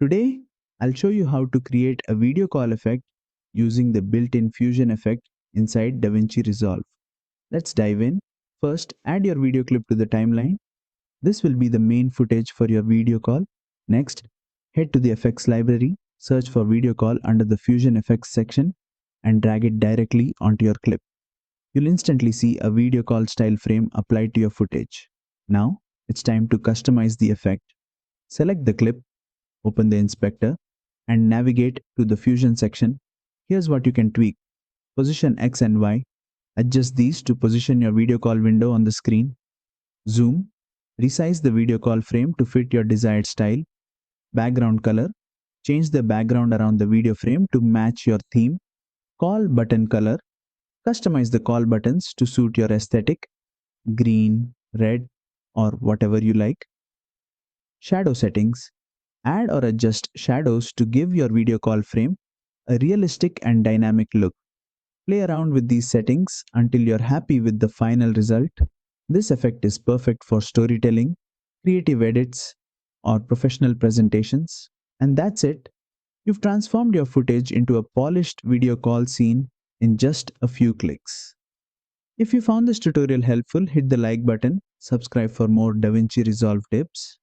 Today, I'll show you how to create a video call effect using the built-in fusion effect inside DaVinci Resolve. Let's dive in. First, add your video clip to the timeline. This will be the main footage for your video call. Next, head to the effects library, search for video call under the fusion effects section, and drag it directly onto your clip. You'll instantly see a video call style frame applied to your footage. Now, it's time to customize the effect. Select the clip, open the inspector, and navigate to the fusion section. Here's what you can tweak. Position X and Y. Adjust these to position your video call window on the screen. Zoom. Resize the video call frame to fit your desired style. Background color. Change the background around the video frame to match your theme. Call button color. Customize the call buttons to suit your aesthetic. Green, red, or whatever you like. Shadow settings. Add or adjust shadows to give your video call frame a realistic and dynamic look. Play around with these settings until you're happy with the final result. This effect is perfect for storytelling, creative edits, or professional presentations. And that's it. You've transformed your footage into a polished video call scene in just a few clicks. If you found this tutorial helpful, hit the like button, subscribe for more DaVinci Resolve tips.